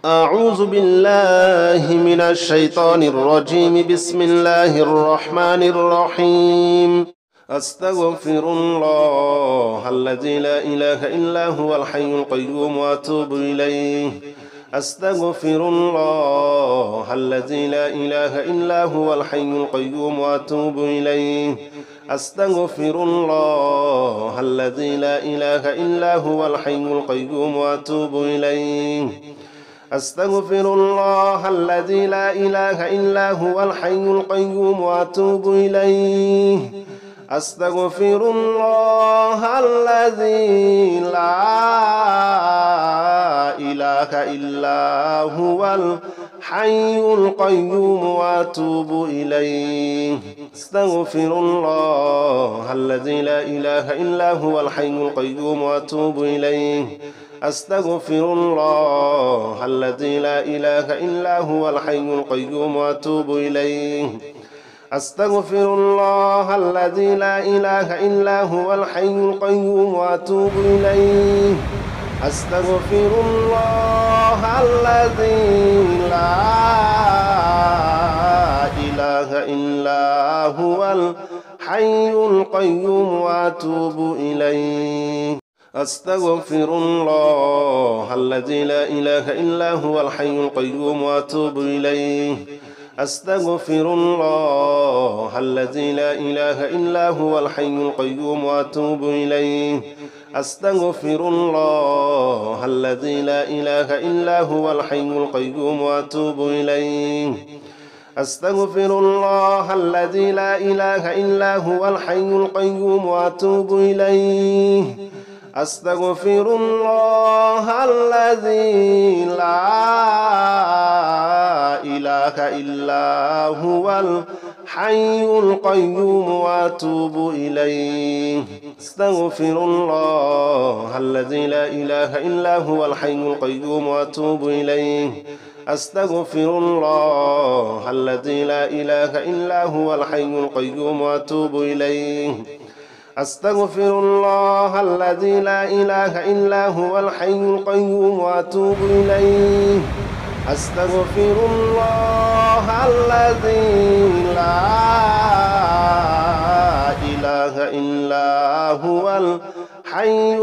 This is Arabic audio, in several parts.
أعوذ بالله من الشيطان الرجيم. بسم الله الرحمن الرحيم. أستغفر الله الذي لا إله إلا هو الحي القيوم وأتوب إليه. أستغفر الله الذي لا إله إلا هو الحي القيوم وأتوب إليه. أستغفر الله الذي لا إله إلا هو الحي القيوم وأتوب إليه. أستغفر الله الذي لا إله إلا هو الحي القيوم وأتوب إليه. أستغفر الله الذي لا إله إلا هو الحي القيوم وأتوب إليه. أستغفر الله الذي لا إله إلا هو الحي القيوم وأتوب إليه. أستغفر الله الذي لا إله إلا هو الحي القيوم وأتوب إليه. أستغفر الله الذي لا إله إلا هو الحي القيوم وأتوب إليه. أستغفر الله الذي لا إله إلا هو الحي القيوم وأتوب إليه. أستغفر الله الذي لا إله إلا هو الحي القيوم وأتوب إليه. أستغفر الله الذي لا إله إلا هو الحي القيوم وأتوب إليه. أستغفر الله الذي لا إله إلا هو الحي القيوم وأتوب إليه. أستغفر الله الذي لا إله إلا هو الحي القيوم وأتوب إليه. أستغفر الله الذي لا إله إلا هو الحي القيوم وأتوب إليه. أستغفر الله الذي لا إله إلا هو الحي القيوم وأتوب إليه. أستغفر الله الذي لا إله إلا هو الحي القيوم وأتوب إليه. أستغفر الله الذي لا إله إلا هو الحي القيوم وأتوب إليه. أستغفر الله الذي لا إله إلا هو الحي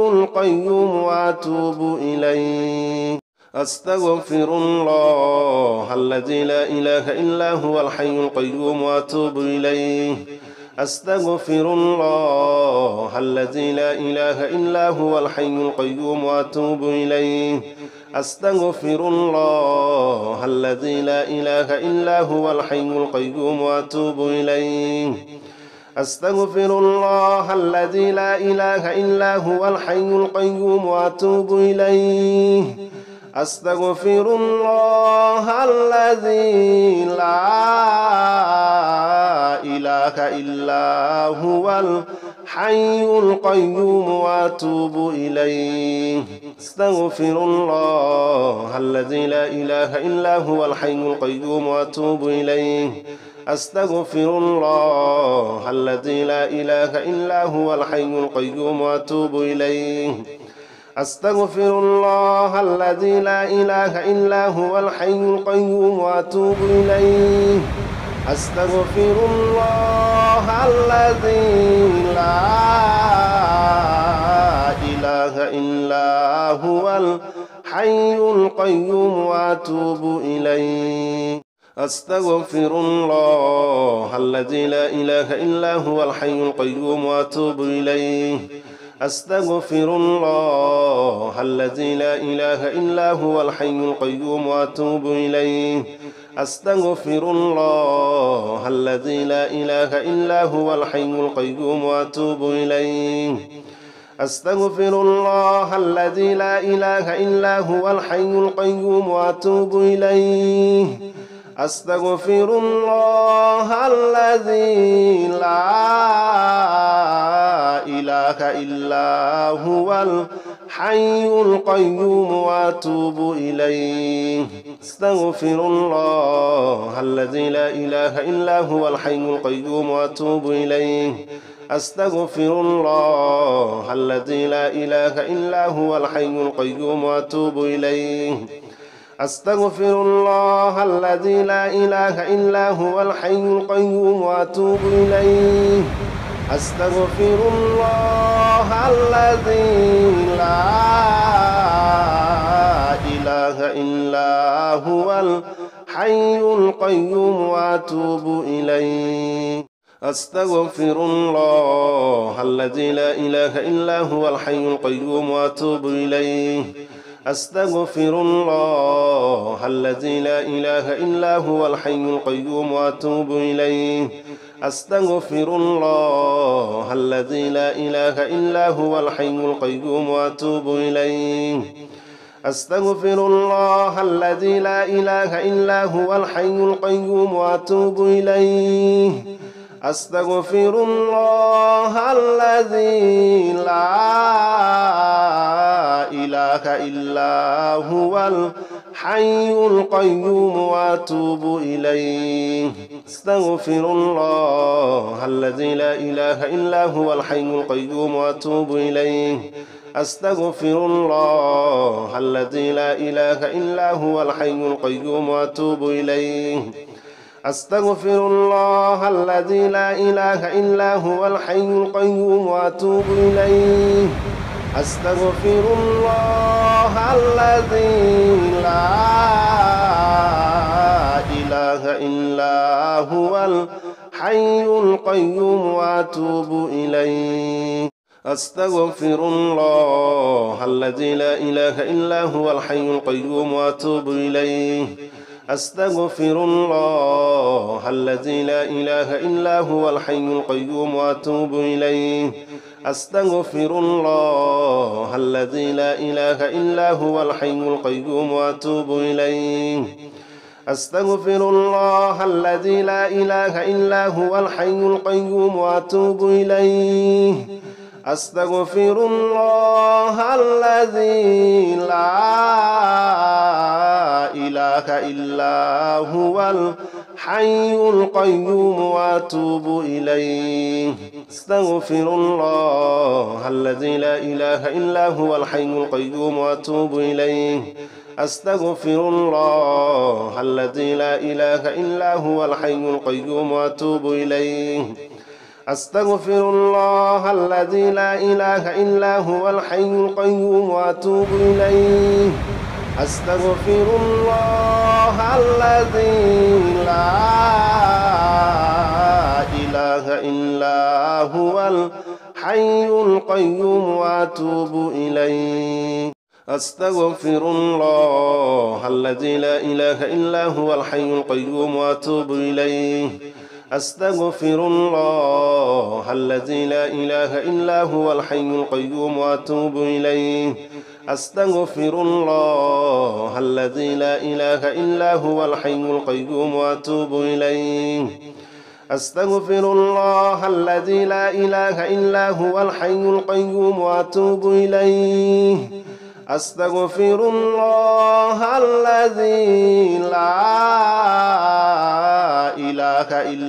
القيوم وأتوب إليه. أستغفر الله الذي لا إله إلا هو الحي القيوم وأتوب إليه. أستغفر الله الذي لا إله إلا هو الحي القيوم وأتوب إليه. أستغفر الله الذي لا إله إلا هو الحي القيوم وأتوب إليه. أستغفر الله الذي لا إله إلا هو الحي القيوم وأتوب إليه. أستغفر الله الذي لا إله إلا هو الحي القيوم وأتوب إليه. أستغفر الله الذي لا إله إلا هو الحي القيوم وأتوب إليه. أستغفر الله الذي لا إله إلا هو الحي القيوم وأتوب إليه. أستغفر الله الذي لا إله إلا هو الحي القيوم وأتوب إليه. أستغفر الله الذي لا إله إلا هو الحي القيوم وأتوب إليه. أستغفر الله الذي لا إله إلا هو الحي القيوم وأتوب إليه. أستغفر الله الذي لا إله إلا هو الحي القيوم وأتوب إليه. أستغفر الله الذي لا إله إلا هو الحي القيوم وأتوب إليه. أستغفر الله الذي لا إله إلا هو الحي القيوم وأتوب إليه. أستغفر الله الذي لا إله إلا هو الحي القيوم وأتوب إليه. أستغفر الله الذي لا إله إلا هو الحي القيوم وأتوب إليه. أستغفر الله الذي لا إله إلا هو الحي القيوم وأتوب إليه. أستغفر الله الذي لا إله إلا هو الحي القيوم وأتوب إليه أستغفر الله الذي لا إله إلا هو الحي القيوم وأتوب إليه أستغفر الله الذي لا إله إلا هو الحي القيوم وأتوب إليه أستغفر الله الذي لا إله إلا هو الحي القيوم وأتوب إليه أستغفر الله الذي لا إله إلا هو الحي القيوم وأتوب إليه أستغفر الله الذي لا إله إلا هو الحي القيوم وأتوب إليه أستغفر الله الذي لا إله إلا هو الحي القيوم وأتوب إليه أستغفر الله الذي لا إله إلا هو الحي القيوم وأتوب إليه أستغفر الله الذي لا إله إلا هو الحي القيوم وأتوب إليه أستغفر الله الذي لا إله إلا هو الحي القيوم وأتوب إليه أستغفر الله الذي لا إله إلا هو الحي القيوم وأتوب إليه أستغفر الله الذي لا إله إلا هو الحي القيوم وأتوب إليه أستغفر الله الذي لا إله إلا هو الحي القيوم وأتوب إليه أستغفر الله الذي لا إله إلا هو الحي القيوم وأتوب إليه أستغفر الله الذي لا إله إلا هو الحي القيوم وأتوب إليه أستغفر الله الذي لا إله إلا هو الحي القيوم وأتوب إليه أستغفر الله الذي لا إله إلا هو الحي القيوم وأتوب إليه أستغفر الله الذي لا إله إلا هو الحي القيوم وأتوب إليه أستغفر الله الذي لا إله إلا هو الحي القيوم وأتوب إليه أستغفر الله الذي لا إله إلا هو الحي القيوم وأتوب إليه أستغفر الله الذي لا إله إلا هو الحي القيوم وأتوب إليه أستغفر الله الذي لا إله إلا هو الحي القيوم وأتوب إليه أستغفر الله الذي لا إله إلا هو الحي القيوم وأتوب إليه أستغفر الله الذي لا إله إلا هو الحي القيوم وأتوب إليه أستغفر الله الذي لا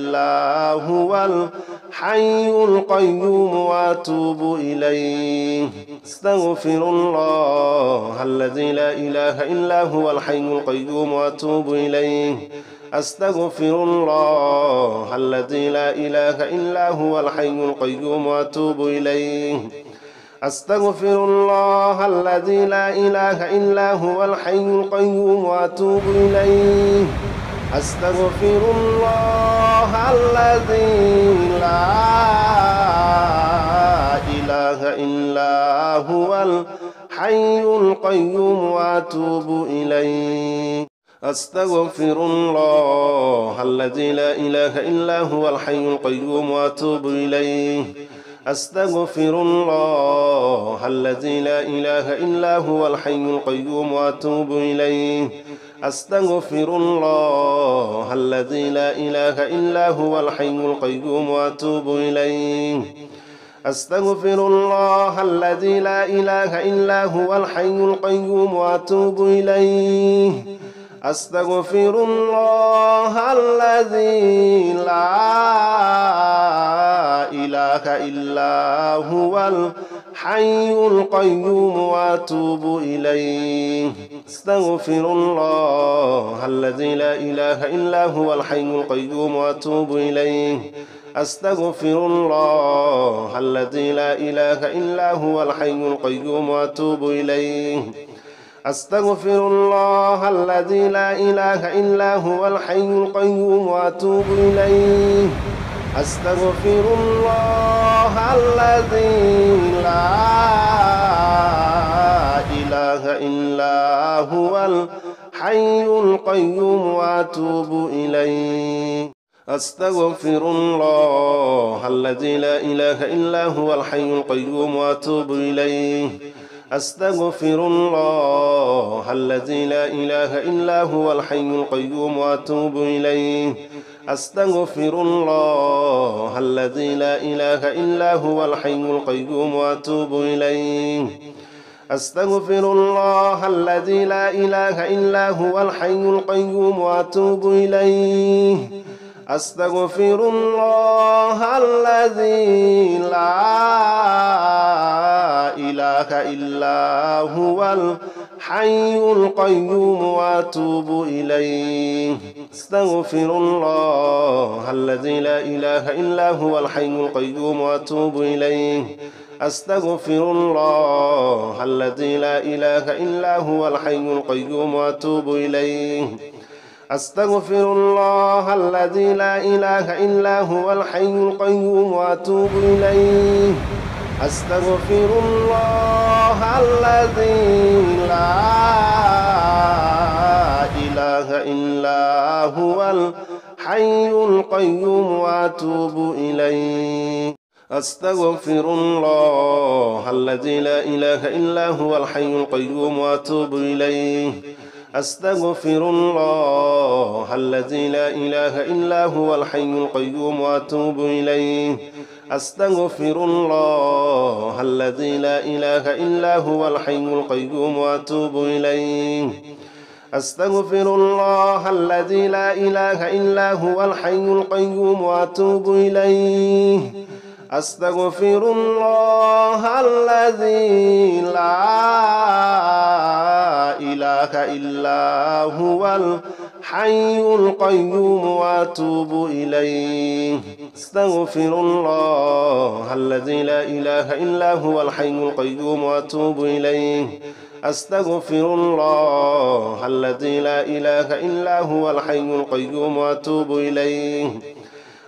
إله إلا هو الحي القيوم وأتوب إليه أستغفر الله الذي لا إله إلا هو الحي القيوم وأتوب إليه أستغفر الله الذي لا إله إلا هو الحي القيوم وأتوب إليه أستغفر الله الذي لا إله إلا هو الحي القيوم وأتوب إليه أستغفر الله الذي لا إله إلا هو الحي القيوم وأتوب إليه أستغفر الله الذي لا إله إلا هو الحي القيوم وأتوب إليه أستغفر الله الذي لا إله إلا هو الحي القيوم وأتوب إليه أستغفر الله الذي لا إله إلا هو الحي القيوم وأتوب إليه أستغفر الله الذي لا إله إلا هو الحي القيوم وأتوب إليه أستغفر الله الذي لا إله إلا هو الحي القيوم وأتوب إليه أستغفر الله الذي لا إله إلا هو الحي القيوم وأتوب إليه أستغفر الله الذي لا إله إلا هو الحي القيوم وأتوب إليه أستغفر الله الذي لا إله إلا هو الحي القيوم وأتوب إليه أستغفر الله الذي لا إله إلا هو الحي القيوم وأتوب إليه أستغفر الله الذي لا إله إلا هو الحي القيوم وأتوب إليه أستغفر الله الذي لا إله إلا هو الحي القيوم وأتوب إليه أستغفر الله الذي لا إله إلا هو الحي القيوم وأتوب إليه أستغفر الله الذي لا إله إلا هو الحي القيوم وأتوب إليه أستغفر الله الذي لا إله إلا هو الحي القيوم وأتوب إليه أستغفر الله الذي لا إله إلا هو الحي القيوم وأتوب إليه أستغفر الله الذي لا إله إلا هو الحي القيوم وأتوب إليه أستغفر الله الذي لا إله إلا هو الحي القيوم وأتوب إليه أستغفر الله الذي لا إله إلا هو الحي القيوم وأتوب إليه أستغفر الله الذي لا إله إلا هو الحي القيوم وأتوب إليه أستغفر الله الذي لا إله إلا هو الحي القيوم وأتوب إليه أستغفر الله الذي لا إله إلا هو الحي القيوم وأتوب إليه أستغفر الله الذي لا إله إلا هو الحي القيوم وأتوب إليه أستغفر الله الذي لا إله إلا هو الحي القيوم وأتوب إليه أستغفر الله الذي لا إله إلا هو الحي القيوم وأتوب إليه أستغفر الله الذي لا إله إلا هو الحي القيوم وأتوب إليه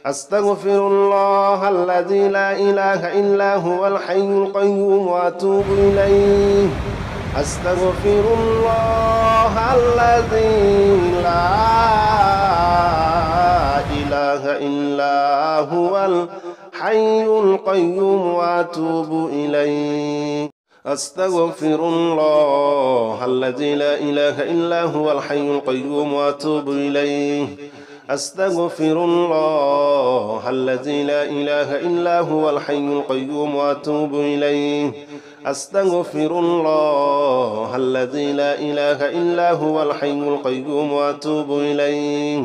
أستغفر الله الذي لا إله إلا هو الحي القيوم وأتوب إليه أستغفر الله الذي لا إله إلا هو الحي القيوم وأتوب إليه أستغفر الله الذي لا إله إلا هو الحي القيوم وأتوب إليه أستغفر الله الذي لا إله إلا هو الحي القيوم وأتوب إليه أستغفر الله الذي لا إله إلا هو الحي القيوم وأتوب إليه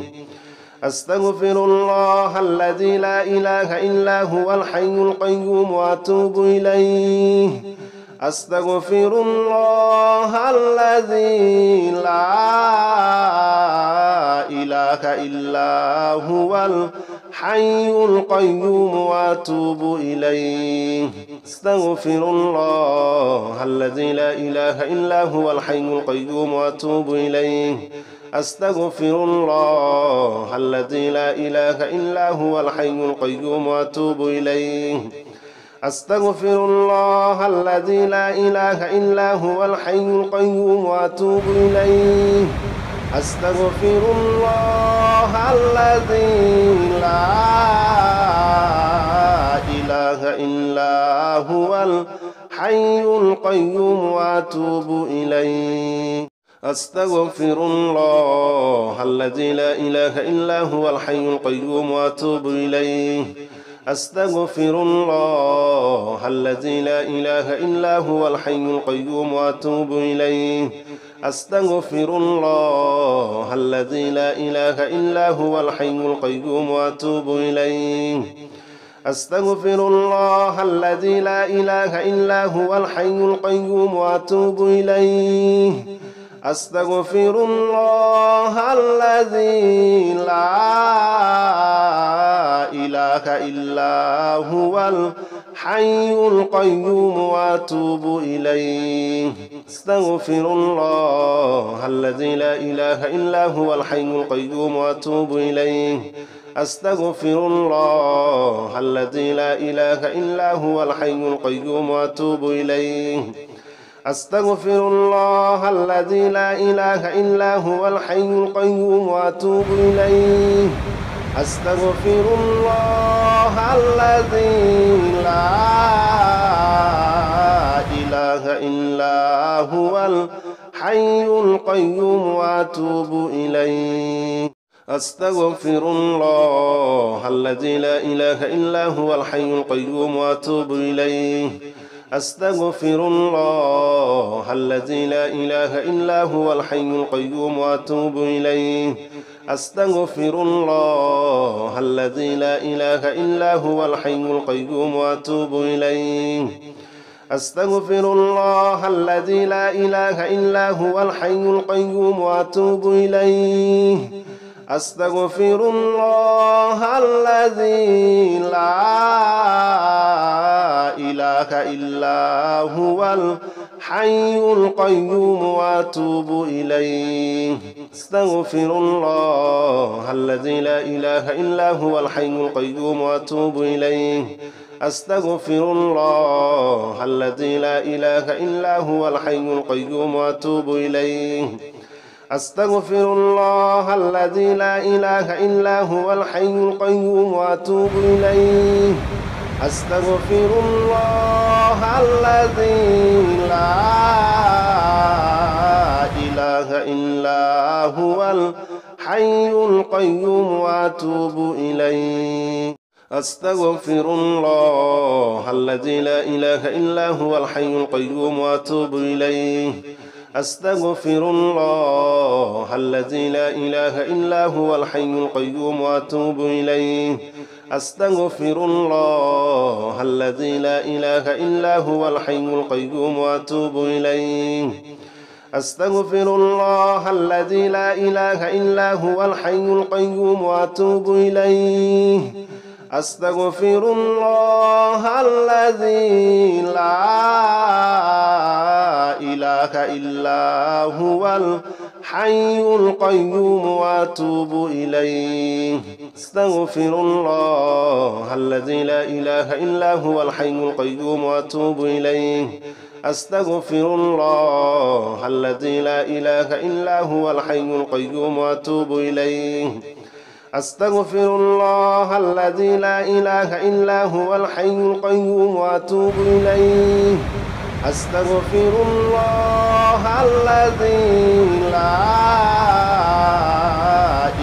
أستغفر الله الذي لا إله إلا هو الحي القيوم وأتوب إليه أستغفر الله الذي لا إله إلا هو الحي القيوم وأتوب إليه أستغفر الله الذي لا إله إلا هو الحي القيوم وأتوب إليه أستغفر الله الذي لا إله إلا هو الحي القيوم وأتوب إليه أستغفر الله الذي لا إله إلا هو الحي القيوم وأتوب إليه أستغفر الله الذي لا إله إلا هو الحي القيوم وأتوب إليه أستغفر الله الذي لا إله إلا هو الحي القيوم وأتوب إليه أستغفر الله الذي لا إله إلا هو الحي القيوم وأتوب إليه أستغفر الله الذي لا إله إلا هو الحي القيوم وأتوب إليه أستغفر الله الذي لا إله إلا هو الحي القيوم وأتوب إليه أستغفر الله الذي لا إله إلا هو الحي القيوم وأتوب إليه أستغفر الله الذي لا إله إلا هو الحي القيوم وأتوب إليه أستغفر الله الذي لا إله إلا هو الحي القيوم وأتوب إليه أستغفر الله الذي لا إله إلا هو الحي القيوم وأتوب إليه أستغفر الله الذي لا إله إلا هو الحي القيوم وأتوب إليه أستغفر الله الذي لا إله إلا هو الحي القيوم وأتوب إليه أستغفر الله الذي لا إله إلا هو الحي القيوم وأتوب إليه أستغفر الله الذي لا إله إلا هو الحي القيوم وأتوب إليه أستغفر الله الذي لا إله إلا هو الحي القيوم وأتوب إليه أستغفر الله الذي لا إله إلا هو الحي القيوم وأتوب إليه أستغفر الله الذي لا إله إلا هو الحي القيوم وأتوب إليه أستغفر الله الذي لا إله إلا هو الحي القيوم وأتوب إليه أستغفر الله الذي لا إله إلا هو الحي القيوم وأتوب إليه أستغفر الله الذي لا إله إلا هو الحي القيوم وأتوب إليه أستغفر الله الذي لا إله إلا هو الحي القيوم وأتوب إليه أستغفر الله الذي لا إله إلا هو الحي القيوم وأتوب إليه أستغفر الله الذي لا إله إلا هو الحي القيوم وأتوب إليه أستغفر الله الذي لا إله إلا هو الحي القيوم وأتوب إليه أستغفر الله الذي لا إله إلا هو الحي القيوم وأتوب إليه أستغفر الله الذي لا إله إلا هو الحي القيوم وأتوب إليه أستغفر الله الذي لا إله إلا هو الحي القيوم وأتوب إليه أستغفر الله الذي لا إله إلا هو الحي القيوم وأتوب إليه أستغفر الله الذي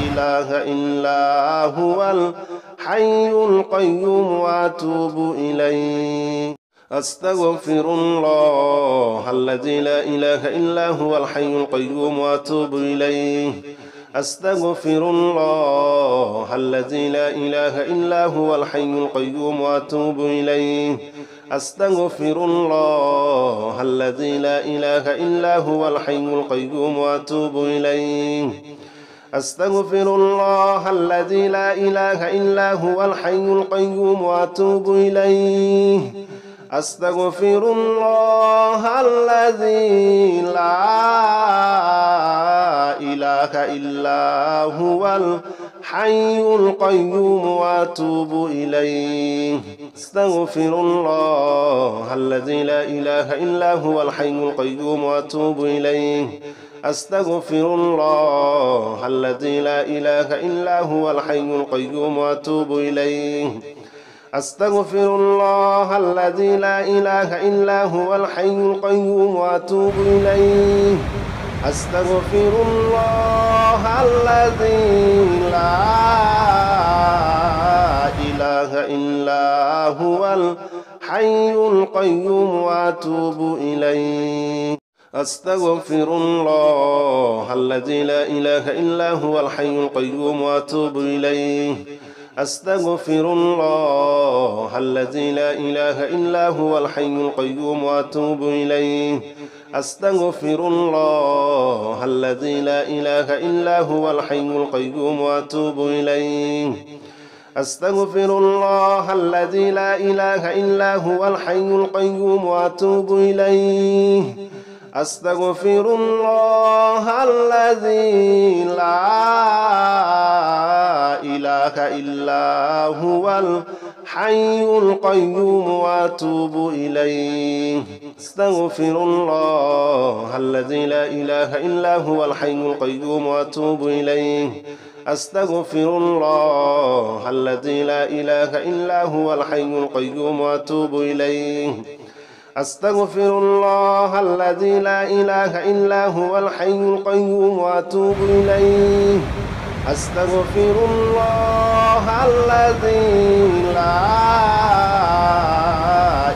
لا إله إلا هو الحي القيوم وأتوب إليه أستغفر الله الذي لا إله إلا هو الحي القيوم وأتوب إليه أستغفر الله الذي لا إله إلا هو الحي القيوم وأتوب إليه أستغفر الله الذي لا إله إلا هو الحي القيوم وأتوب إليه أستغفر الله الذي لا إله إلا هو الحي القيوم وأتوب إليه أستغفر الله الذي لا إله إلا هو الحي القيوم وأتوب إليه أستغفر الله الذي لا إله إلا هو الحي القيوم وأتوب إليه أستغفر الله الذي لا إله إلا هو الحي القيوم وأتوب إليه أستغفر الله الذي لا إله إلا هو الحي القيوم وأتوب إليه أستغفر الله الذي لا إله إلا هو الحي القيوم وأتوب إليه أستغفر الله الذي لا إله إلا هو الحي القيوم وأتوب إليه أستغفر الله الذي لا إله إلا هو الحي القيوم وأتوب إليه أستغفر الله الذي لا إله إلا هو الحي القيوم وأتوب إليه أستغفر الله الذي لا إله إلا هو الحي القيوم وأتوب إليه أستغفر الله الذي لا إله إلا هو الحي القيوم وأتوب إليه أستغفر الله الذي لا إله إلا هو الحي القيوم وأتوب إليه أستغفر الله الذي لا إله إلا هو الحي القيوم وأتوب إليه أستغفر الله الذي لا إله إلا هو الحي القيوم وأتوب إليه أستغفر الله الذي لا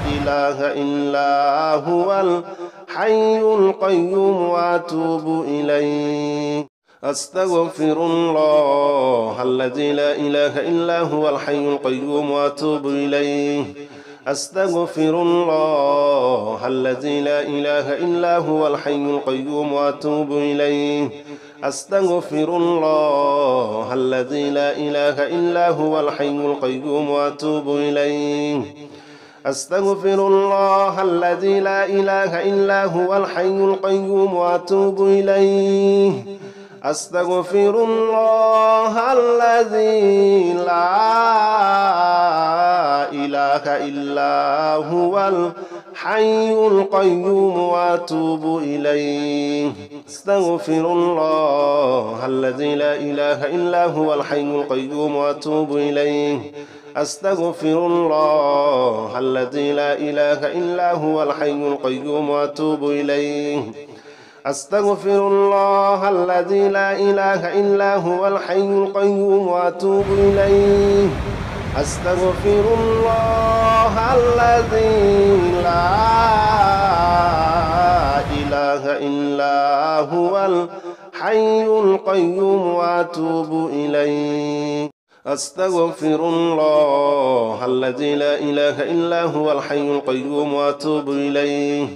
إله إلا هو الحي القيوم وأتوب إليه أستغفر الله الذي لا إله إلا هو الحي القيوم وأتوب إليه أستغفر الله الذي لا إله إلا هو الحي القيوم وأتوب إليه أستغفر الله الذي لا إله إلا هو الحي القيوم وأتوب إليه أستغفر الله الذي لا إله إلا هو الحي القيوم وأتوب إليه أستغفر الله الذي لا إله إلا هو الحي القيوم وأتوب إليه أستغفر الله الذي لا إله إلا هو الحي القيوم وأتوب إليه أستغفر الله الذي لا إله إلا هو الحي القيوم وأتوب إليه أستغفر الله الذي لا إله إلا هو الحي القيوم وأتوب إليه أستغفر الله الذي لا إله إلا هو الحي القيوم وأتوب إليه أستغفر الله الذي لا إله إلا هو الحي القيوم وأتوب إليه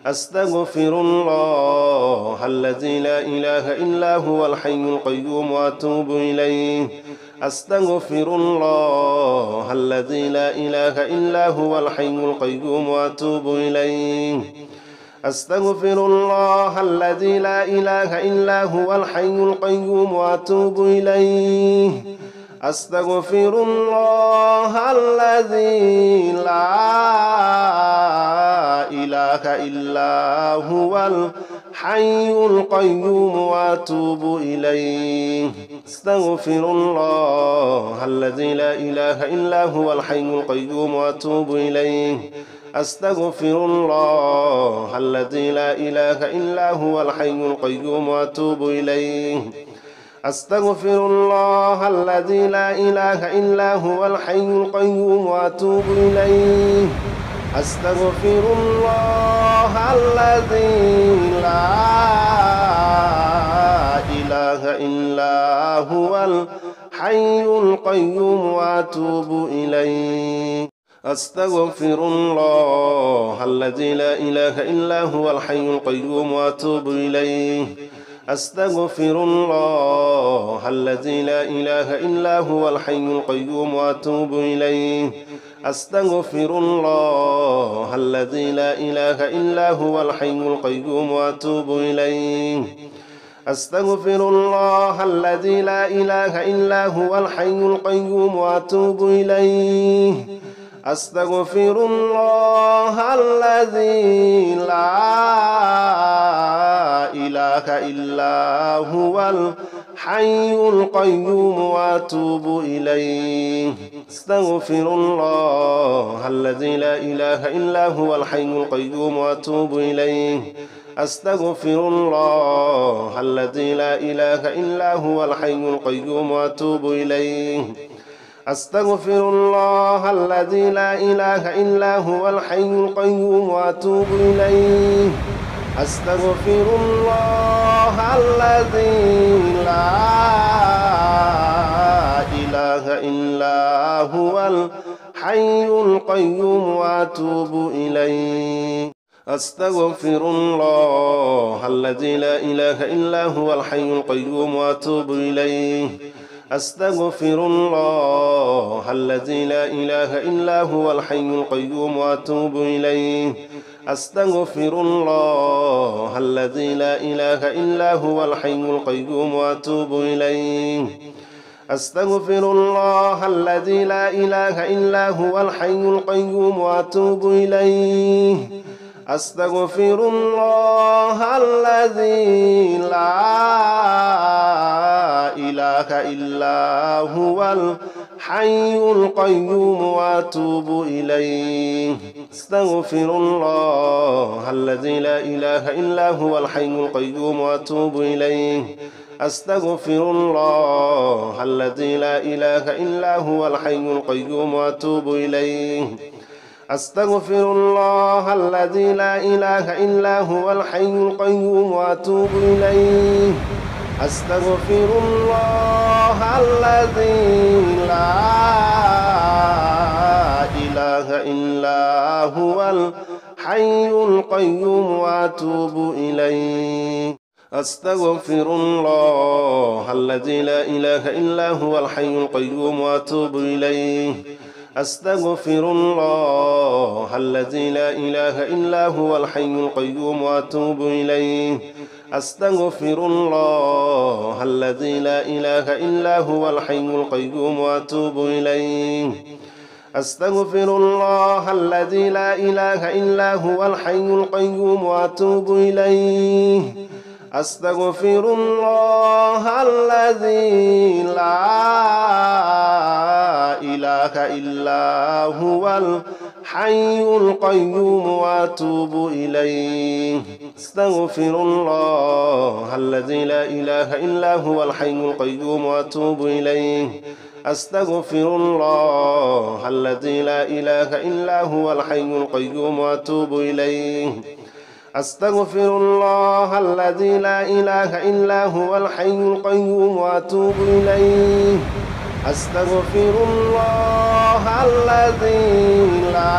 أستغفر الله الذي لا إله إلا هو الحي القيوم وأتوب إليه أستغفر الله الذي لا إله إلا هو الحي القيوم وأتوب إليه أستغفر الله الذي لا إله إلا هو الحي القيوم وأتوب إليه أستغفر الله الذي لا إله إلا هو الحي القيوم وأتوب إليه أستغفر الله الذي لا إله إلا هو الحي القيوم وأتوب إليه أستغفر الله الذي لا إله إلا هو الحي القيوم وأتوب إليه أستغفر الله الذي لا إله إلا هو الحي القيوم وأتوب إليه أستغفر الله الذي لا إله إلا هو الحي القيوم وأتوب إليه أستغفر الله الذي لا إله إلا هو الحي القيوم وأتوب إليه أستغفر الله الذي لا إله إلا هو الحي القيوم وأتوب إليه أستغفر الله الذي لا إله إلا هو الحي القيوم وأتوب إليه أستغفر الله الذي لا إله إلا هو الحي القيوم وأتوب إليه أستغفر الله الذي لا إله إلا هو الحي القيوم وأتوب إليه أستغفر الله الذي لا إله إلا هو الحي القيوم وأتوب إليه أستغفر الله الذي لا إله إلا هو الحي القيوم وأتوب إليه أستغفر الله الذي لا إله إلا هو الحي القيوم وأتوب إليه أستغفر الله الذي لا إله إلا هو الحي القيوم وأتوب إليه أستغفر الله الذي لا إله إلا هو الحي القيوم وأتوب إليه أستغفر الله الذي لا إله إلا هو الحي القيوم وأتوب إليه أستغفر الله الذي لا إله إلا هو الحي القيوم وأتوب إليه أستغفر الله الذي لا إله إلا هو الحي القيوم وأتوب إليه أستغفر الله الذي لا إله إلا هو الحي القيوم وأتوب إليه أستغفر الله الذي لا إله إلا هو الحي القيوم وأتوب إليه أستغفر الله الذي لا إله إلا هو الحي القيوم وأتوب إليه أستغفر الله الذي لا إله إلا هو الحي القيوم وأتوب إليه أستغفر الله الذي لا إله إلا هو الحي القيوم وأتوب إليه أستغفر الله الذي لا إله إلا هو الحي القيوم وأتوب إليه أستغفر الله الذي لا إله إلا هو الحي القيوم وأتوب إليه أستغفر الله الذي لا إله إلا هو الحي القيوم وأتوب إليه أستغفر الله الذي لا إله إلا هو الحي القيوم وأتوب إليه أستغفر الله الذي لا إله إلا هو الحي القيوم وأتوب إليه أستغفر الله الذي لا إله إلا هو الحي القيوم وأتوب إليه أستغفر الله الذي لا إله إلا هو الحي القيوم وأتوب إليه أستغفر الله الذي لا إله إلا هو الحي القيوم وأتوب إليه أستغفر الله الذي لا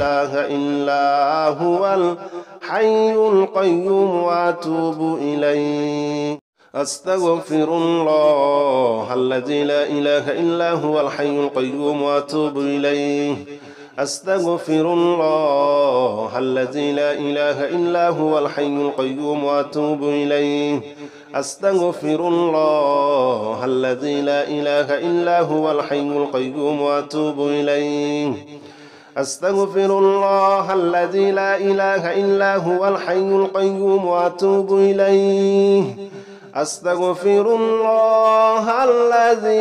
إله إلا هو الحي القيوم وأتوب إليه أستغفر الله الذي لا إله إلا هو الحي القيوم وأتوب إليه أستغفر الله الذي لا إله إلا هو الحي القيوم وأتوب إليه أستغفر الله الذي لا إله إلا هو الحي القيوم وأتوب إليه أستغفر الله الذي لا إله إلا هو الحي القيوم وأتوب إليه أستغفر الله الذي لا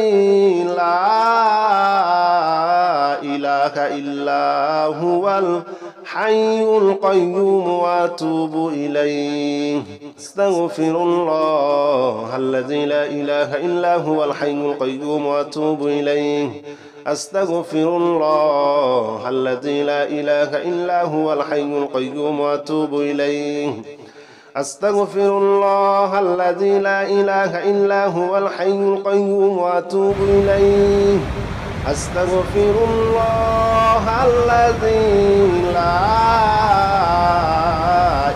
إله إلا هو الحي القيوم وأتوب إليه أستغفر الله الذي لا إله إلا هو الحي القيوم وأتوب إليه أستغفر الله الذي لا إله إلا هو الحي القيوم وأتوب إليه أستغفر الله الذي لا إله إلا هو الحي القيوم وأتوب إليه أستغفر الله الذي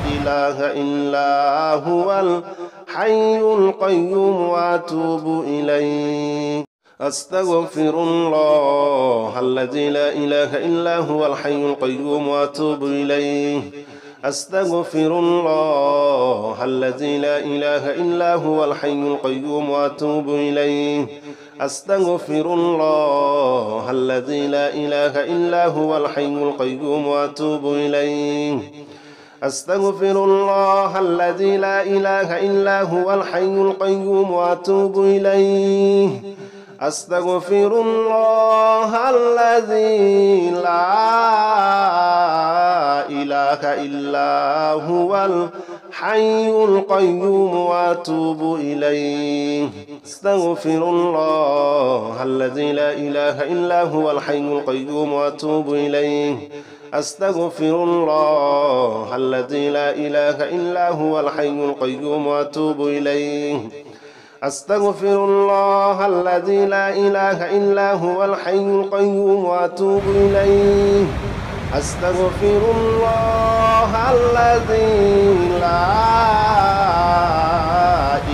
لا إله إلا هو الحي القيوم وأتوب إليه أستغفر الله الذي لا إله إلا هو الحي القيوم وأتوب إليه أستغفر الله الذي لا إله إلا هو الحي القيوم وأتوب إليه أستغفر الله الذي لا إله إلا هو الحي القيوم وأتوب إليه أستغفر الله الذي لا إله إلا هو الحي القيوم وأتوب إليه أستغفر الله الذي لا إله إلا هو الحي القيوم وأتوب إليه أستغفر الله الذي لا إله إلا هو الحي القيوم وأتوب إليه أستغفر الله الذي لا إله إلا هو الحي القيوم وأتوب إليه أستغفر الله الذي لا إله إلا هو الحي القيوم وأتوب إليه أستغفر الله الذي لا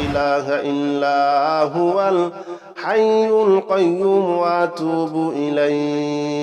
إله إلا هو الحي القيوم وأتوب إليه.